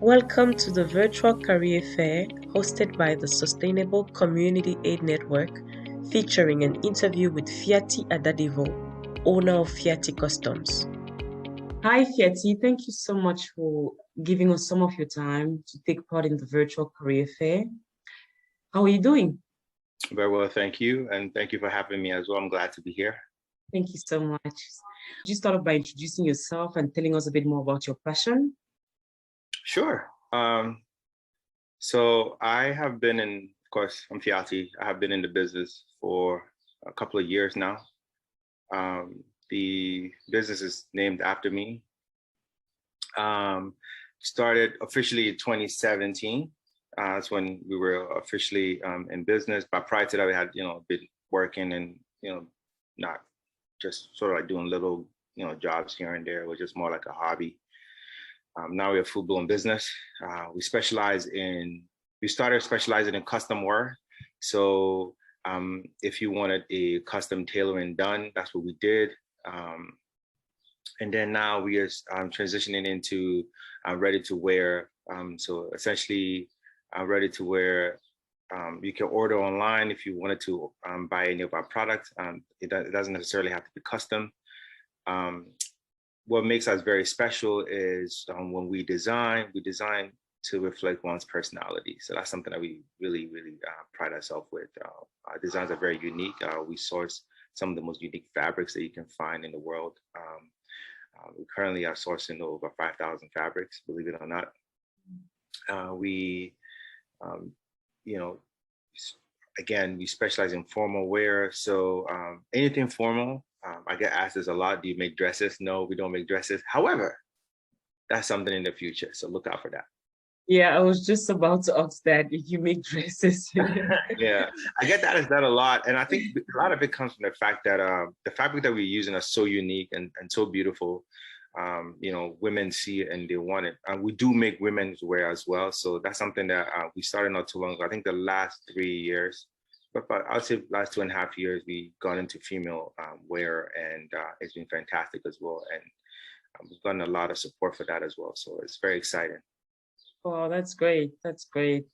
Welcome to the virtual career fair hosted by the Sustainable Community Aid Network, featuring an interview with Fiati Adadevoh, owner of Fiati Customs. Hi, Fiati. Thank you so much for giving us some of your time to take part in the virtual career fair. How are you doing? Very well, thank you. And thank you for having me as well. I'm glad to be here. Thank you so much. Could you start off by introducing yourself and telling us a bit more about your passion? Sure. So I have been of course, I'm Fiati. I have been in the business for a couple of years now. The business is named after me. Started officially in 2017. That's when we were officially in business. But prior to that, we had, been working and, not just sort of like doing little, jobs here and there. It was just more like a hobby. Now we're a full-blown business. We started specializing in custom wear. So if you wanted a custom tailoring done, that's what we did. And then now we are transitioning into ready to wear. So essentially ready to wear, you can order online if you wanted to buy any of our products. It doesn't necessarily have to be custom. What makes us very special is when we design to reflect one's personality. So that's something that we really, really pride ourselves with. Our designs are very unique. We source some of the most unique fabrics that you can find in the world. We currently are sourcing over 5,000 fabrics, believe it or not. Again, we specialize in formal wear. So anything formal. I get asked this a lot. Do you make dresses? No, we don't make dresses. However, that's something in the future. So look out for that. Yeah, I was just about to ask that if you make dresses. Yeah, I get that a lot. And I think a lot of it comes from the fact that the fabric that we're using are so unique and so beautiful. Women see it and they want it. We do make women's wear as well. So that's something that we started not too long ago. I think the last 3 years, but I'll say last 2.5 years, we got into female wear, and it's been fantastic as well. And we've gotten a lot of support for that as well. So it's very exciting. Oh, that's great. That's great.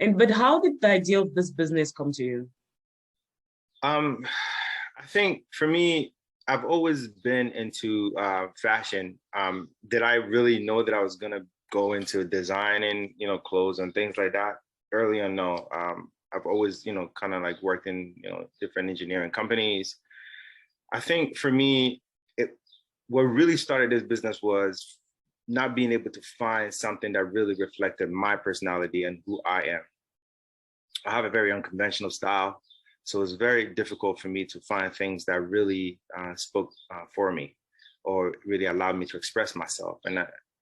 But how did the idea of this business come to you? I think for me, I've always been into fashion. Did I really know that I was gonna go into designing, clothes and things like that? Early on, no. I've always, kind of like worked in, different engineering companies. I think for me, what really started this business was not being able to find something that really reflected my personality and who I am. I have a very unconventional style, so it's very difficult for me to find things that really spoke for me or really allowed me to express myself.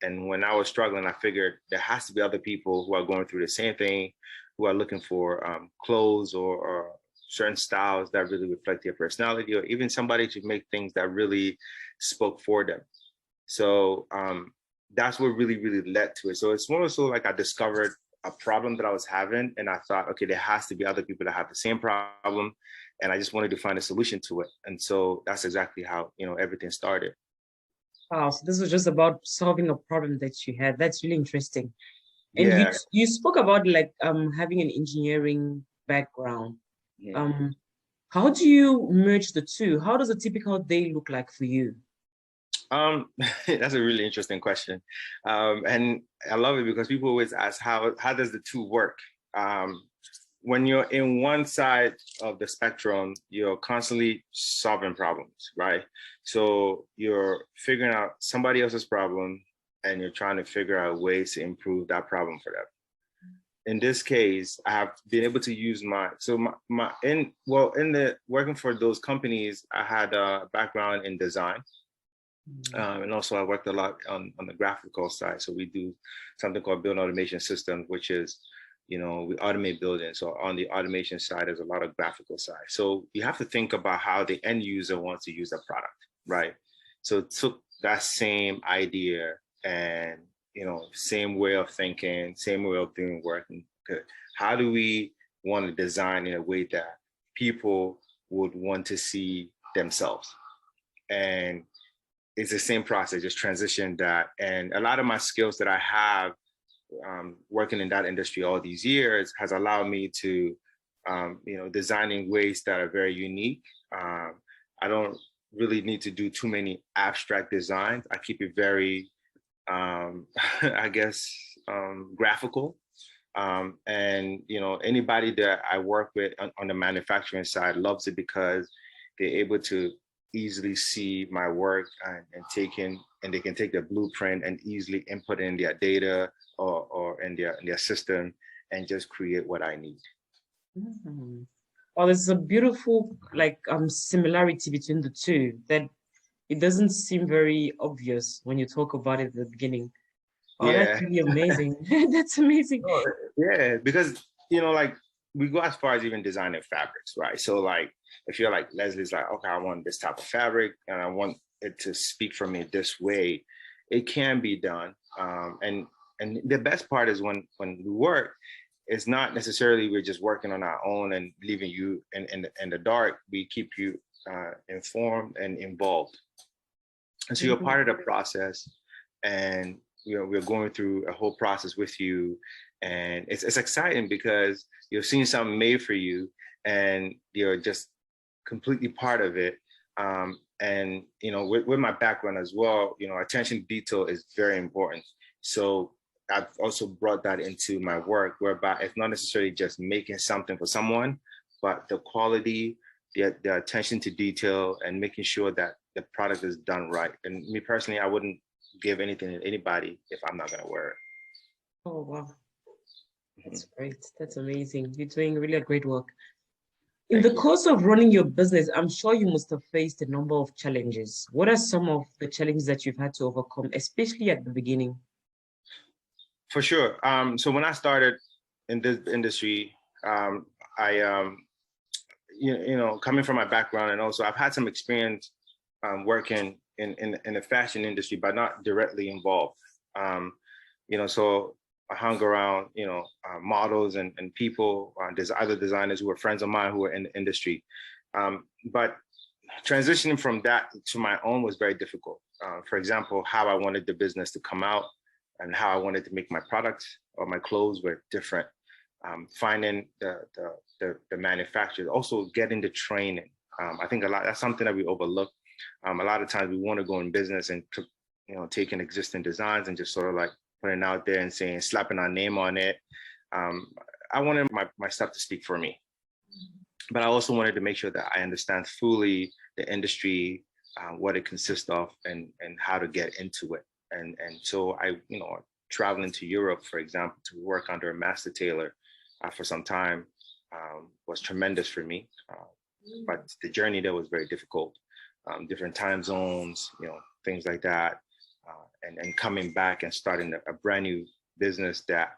And when I was struggling, I figured there has to be other people who are going through the same thing, who are looking for clothes or certain styles that really reflect their personality, or even somebody to make things that really spoke for them. So that's what really, really led to it. So it's more so like I discovered a problem that I was having, and I thought, okay, there has to be other people that have the same problem, and I just wanted to find a solution to it. And so that's exactly how everything started. Wow, so this was just about solving a problem that you had. That's really interesting. And Yeah. you spoke about like having an engineering background. Yeah. How do you merge the two? How does a typical day look like for you? That's a really interesting question. And I love it because people always ask, how does the two work? When you're in one side of the spectrum, you're constantly solving problems, right? So you're figuring out somebody else's problem and you're trying to figure out ways to improve that problem for them. In this case, I have been able to use in the working for those companies, I had a background in design. And also I worked a lot on the graphical side. So we do something called building automation systems, which is, we automate buildings. So on the automation side, there's a lot of graphical side. So you have to think about how the end user wants to use the product, right? So it took that same idea and, same way of thinking, same way of doing work. And how do we want to design in a way that people would want to see themselves? And it's the same process, just transition that. And a lot of my skills that I have working in that industry all these years has allowed me to, design in ways that are very unique. I don't really need to do too many abstract designs. I keep it very, I guess, graphical. And anybody that I work with on the manufacturing side loves it because they're able to easily see my work and they can take the blueprint and easily input in their data or in their system and just create what I need. Mm-hmm. Oh, there's a beautiful similarity between the two that it doesn't seem very obvious when you talk about it at the beginning. Oh, Yeah. that's really amazing. That's amazing. Oh, yeah, because like we go as far as even designing fabrics, right? So like if you're like Leslie's like, okay, I want this type of fabric and I want it to speak for me this way, it can be done. And the best part is when we work, it's not necessarily we're just working on our own and leaving you in the dark. We keep you informed and involved. And so you're part of the process, and we're going through a whole process with you, and it's exciting because you're seeing something made for you, and you're just completely part of it. And with my background as well, attention to detail is very important. So I've also brought that into my work, whereby it's not necessarily just making something for someone, but the quality, the attention to detail, and making sure that the product is done right. And me personally, I wouldn't give anything to anybody if I'm not going to wear it. Oh, wow. That's great. That's amazing. You're doing really great work. In the course of running your business, I'm sure you must have faced a number of challenges. What are some of the challenges that you've had to overcome, especially at the beginning? For sure. So when I started in this industry, I, coming from my background, and also I've had some experience working in the fashion industry, but not directly involved. So I hung around, models and people, there's other designers who were friends of mine who were in the industry. But transitioning from that to my own was very difficult. For example, how I wanted the business to come out and how I wanted to make my products or my clothes were different. Finding the manufacturers, also getting the training. I think that's something that we overlook. A lot of times we want to go in business and taking existing designs and just sort of like putting it out there and saying, slapping our name on it. I wanted my stuff to speak for me, but I also wanted to make sure that I understand fully the industry, what it consists of, and how to get into it. And so I, traveling to Europe, for example, to work under a master tailor for some time was tremendous for me. But the journey there was very difficult. Different time zones, things like that. And coming back and starting a brand new business that,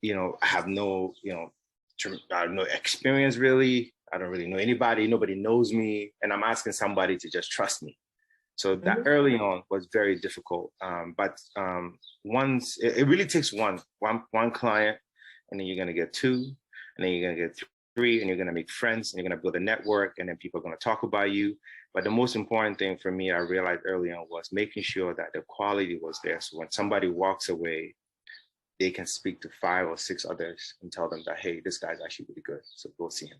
I have no, I have no experience really. I don't really know anybody. Nobody knows me. And I'm asking somebody to just trust me. So that early on was very difficult. But once it really takes one client, and then you're going to get two, and then you're going to get three, and you're going to make friends, and you're going to build a network, and then people are going to talk about you. But the most important thing for me, I realized early on, was making sure that the quality was there. So when somebody walks away, they can speak to 5 or 6 others and tell them that, hey, this guy's actually really good. So go see him.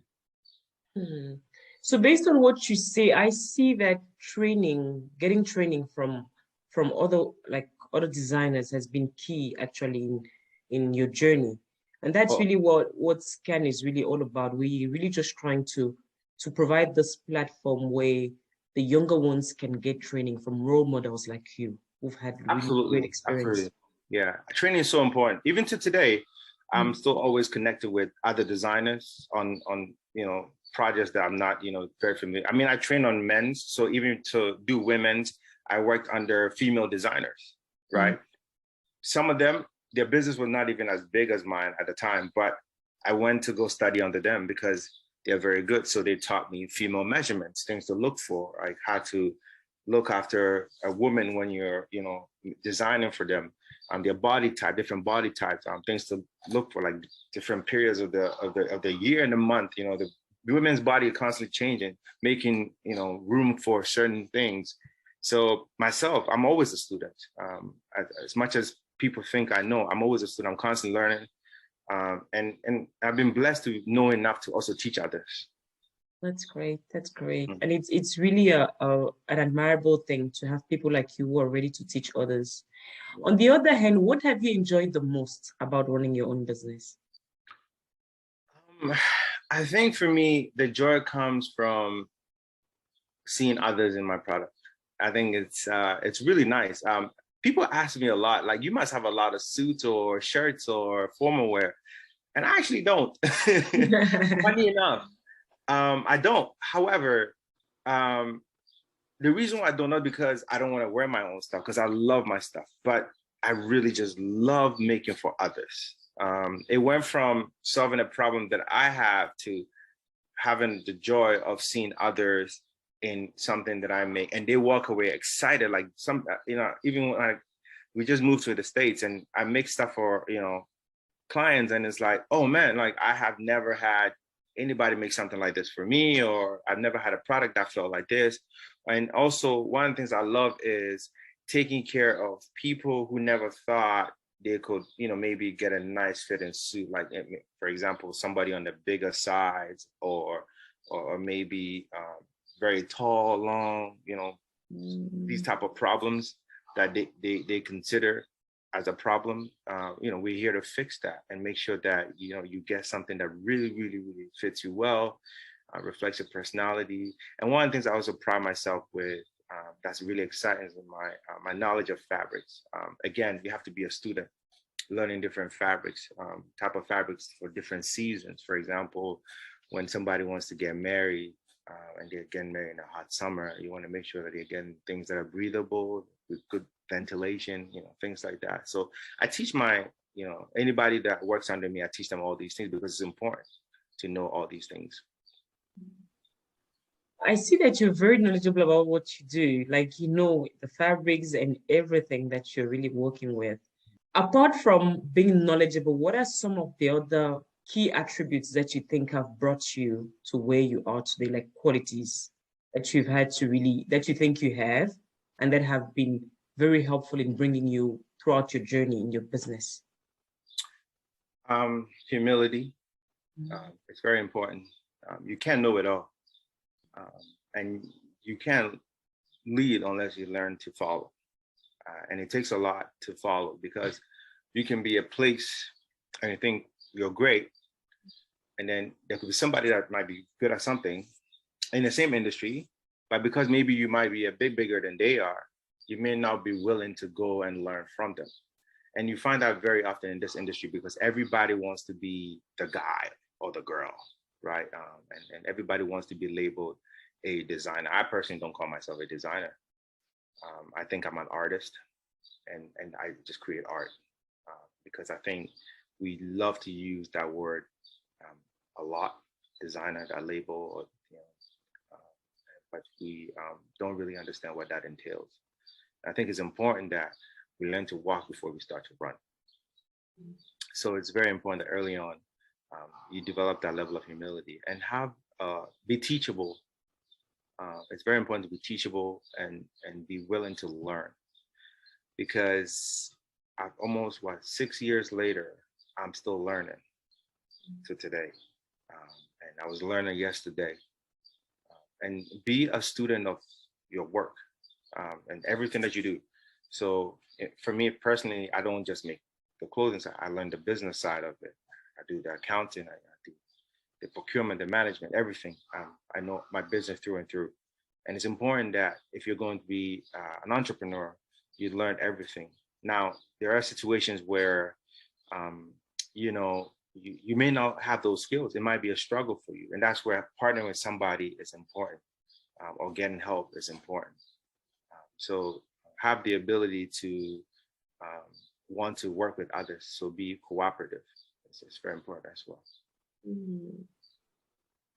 Mm-hmm. So based on what you say, I see that getting training from other designers has been key actually in your journey. And that's really what SCAN is really all about. We really just trying to provide this platform where the younger ones can get training from role models like you, who've had really great experience. Absolutely. Yeah, training is so important. Even to today, I'm still always connected with other designers on projects that I'm not, very familiar. I mean, I train on men's, so even to do women's, I worked under female designers, right? Some of them, their business was not even as big as mine at the time, but I went to go study under them because they're very good. So they taught me female measurements, things to look for, like how to look after a woman when you're, designing for them, their body type, different body types, things to look for, like different periods of the year and the month. The women's body is constantly changing, making room for certain things. So myself, I'm always a student. As much as people think I know. I'm always a student. I'm constantly learning. And I've been blessed to know enough to also teach others. That's great. That's great. Mm. And it's really an admirable thing to have people like you who are ready to teach others. On the other hand, what have you enjoyed the most about running your own business? I think for me, the joy comes from seeing others in my product. I think it's really nice. People ask me a lot, like, you must have a lot of suits or shirts or formal wear, and I actually don't. Funny enough, I don't. However, the reason why I don't know is because I don't want to wear my own stuff, because I love my stuff, but I really just love making for others. It went from solving a problem that I have to having the joy of seeing others in something that I make, and they walk away excited. Like some, even when we just moved to the States, and I make stuff for clients, and it's like, oh man, like I have never had anybody make something like this for me, or I've never had a product that felt like this. And also, one of the things I love is taking care of people who never thought they could, maybe get a nice fitting suit. Like, for example, somebody on the bigger size, or maybe very tall, long, these type of problems that they consider as a problem. We're here to fix that and make sure that you get something that really, really, really fits you well, reflects your personality. And one of the things I also pride myself with, that's really exciting, is my knowledge of fabrics. Again, you have to be a student, learning different fabrics, type of fabrics for different seasons. For example, when somebody wants to get married, and they're getting married in a hot summer, you want to make sure that they're getting things that are breathable, with good ventilation, things like that. So I teach anybody that works under me, I teach them all these things, because it's important to know all these things. I see that you're very knowledgeable about what you do, like the fabrics and everything that you're really working with. Apart from being knowledgeable, what are some of the other key attributes that you think have brought you to where you are today, like qualities that you've had that you think you have, and that have been very helpful in bringing you throughout your journey in your business? Humility. It's very important. You can't know it all. And you can't lead unless you learn to follow. And it takes a lot to follow, because you can be a place and you think you're great, and then there could be somebody that might be good at something in the same industry, but because maybe you might be a bit bigger than they are, you may not be willing to go and learn from them. And you find that very often in this industry, because everybody wants to be the guy or the girl, right? And everybody wants to be labeled a designer. I personally don't call myself a designer. I think I'm an artist, and I just create art, because I think we love to use that word a lot, designer, that label, but we don't really understand what that entails. I think it's important that we learn to walk before we start to run. So it's very important that early on you develop that level of humility and be teachable. It's very important to be teachable and be willing to learn, because I've almost 6 years later, I'm still learning to today, and I was learning yesterday. And be a student of your work and everything that you do. So for me personally, I don't just make the clothing side. I learn the business side of it. I do the accounting. I do the procurement, the management, everything. I know my business through and through. And it's important that if you're going to be an entrepreneur, you learn everything. Now, there are situations where, you may not have those skills. It might be a struggle for you. And that's where partnering with somebody is important, or getting help is important. So have the ability to want to work with others. So be cooperative. It's very important as well.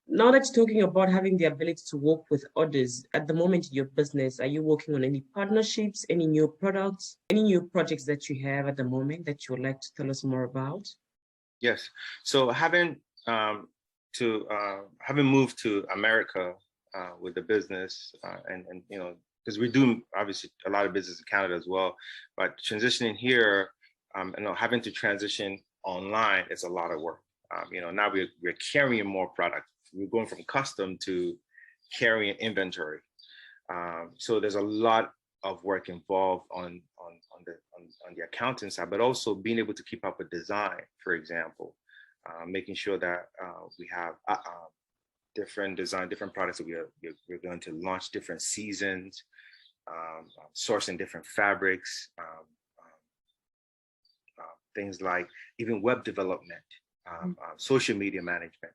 Now that you're talking about having the ability to work with others, at the moment in your business, are you working on any partnerships, any new products, any new projects that you have at the moment that you would like to tell us more about? Yes. So having moved to America with the business, and because we do obviously a lot of business in Canada as well, but transitioning here, having to transition online is a lot of work. Now we're carrying more product. We're going from custom to carrying inventory. So there's a lot of work involved on the accounting side, but also being able to keep up with design, for example, making sure that we have different design, different products that we're going to launch, different seasons, sourcing different fabrics, things like even web development, social media management,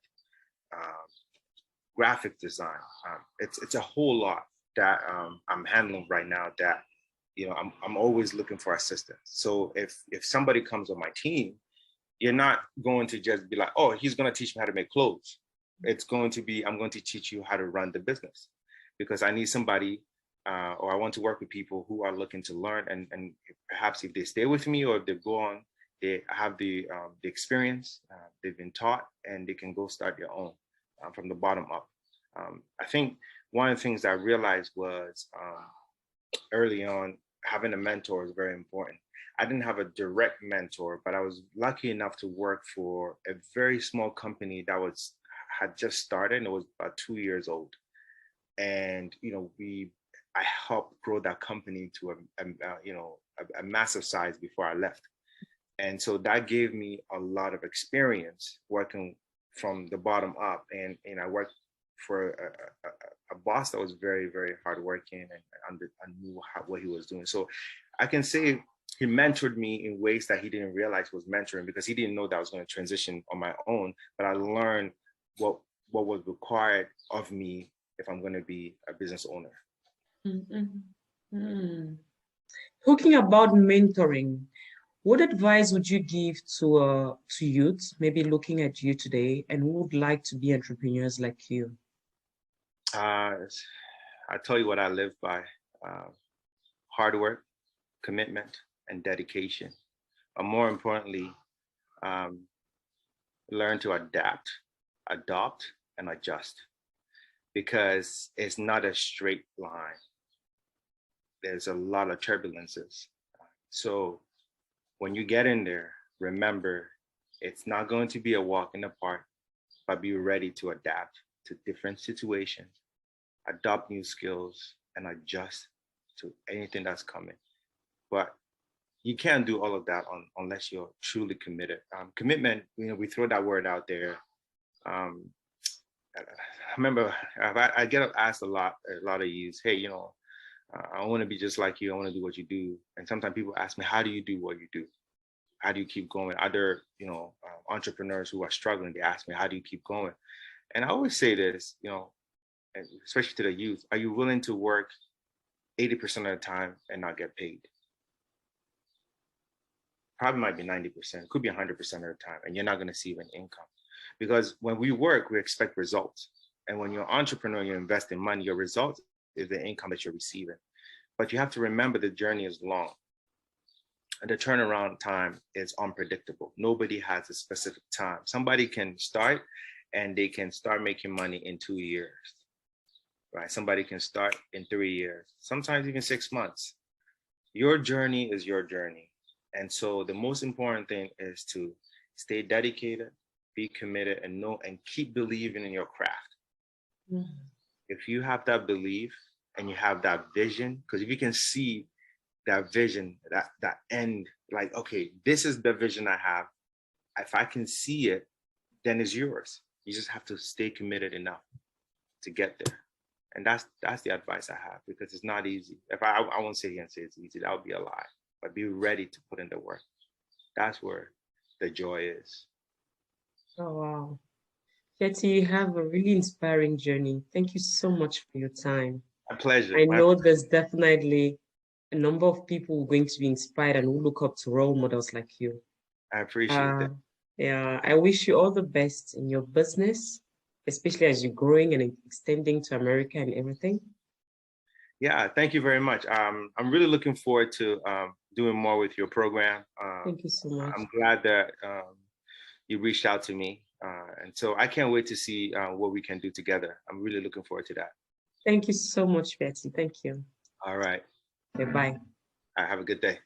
graphic design. It's a whole lot that I'm handling right now that, I'm always looking for assistance. So if somebody comes on my team, you're not going to just be like, oh, he's going to teach me how to make clothes. It's going to be, I'm going to teach you how to run the business, because I need somebody, or I want to work with people who are looking to learn, and perhaps if they stay with me or if they go on, they have the experience, they've been taught, and they can go start their own from the bottom up. I think one of the things that I realized was early on, having a mentor is very important. I didn't have a direct mentor, but I was lucky enough to work for a very small company that had just started, and it was about 2 years old. And I helped grow that company to a massive size before I left. And so that gave me a lot of experience working from the bottom up. And I worked for a boss that was very, very hardworking, and I knew what he was doing. So I can say he mentored me in ways that he didn't realize was mentoring, because he didn't know that I was going to transition on my own. But I learned what was required of me if I'm going to be a business owner. Mm-hmm. Talking about mentoring, what advice would you give to youth, maybe looking at you today, and who would like to be entrepreneurs like you? I tell you what I live by: hard work, commitment, and dedication. But more importantly, learn to adapt, adopt, and adjust, because it's not a straight line. There's a lot of turbulences. So when you get in there, remember, it's not going to be a walk in the park, but be ready to adapt to different situations, adopt new skills, and adjust to anything that's coming. But you can't do all of that unless you're truly committed. Commitment, we throw that word out there. I remember I get asked a lot of youth, hey, I want to be just like you. I want to do what you do. And sometimes people ask me, how do you do what you do? How do you keep going? Other, entrepreneurs who are struggling, they ask me, how do you keep going? And I always say this, especially to the youth: are you willing to work 80% of the time and not get paid? Probably might be 90%, could be 100% of the time, and you're not going to see an income. Because when we work, we expect results. And when you're an entrepreneur, you're investing money, your result is the income that you're receiving. But you have to remember the journey is long. And the turnaround time is unpredictable. Nobody has a specific time. Somebody can start and they can start making money in 2 years, right? Somebody can start in 3 years, sometimes even 6 months. Your journey is your journey. And so the most important thing is to stay dedicated, be committed, and keep believing in your craft. Mm-hmm. If you have that belief and you have that vision, because if you can see that vision, that end, like, okay, this is the vision I have. If I can see it, then it's yours. You just have to stay committed enough to get there. And that's the advice I have, because it's not easy. If I won't sit here and say it's easy, that would be a lie. But be ready to put in the work. That's where the joy is. Oh, wow. Fiati, you have a really inspiring journey. Thank you so much for your time. A pleasure. I know there's definitely a number of people who are going to be inspired and who look up to role models like you. I appreciate that. Yeah, I wish you all the best in your business, especially as you're growing and extending to America and everything. Yeah, thank you very much. I'm really looking forward to doing more with your program. Thank you so much. I'm glad that you reached out to me. And so I can't wait to see what we can do together. I'm really looking forward to that. Thank you so much, Fiati. Thank you. All right. Okay, bye. Have a good day.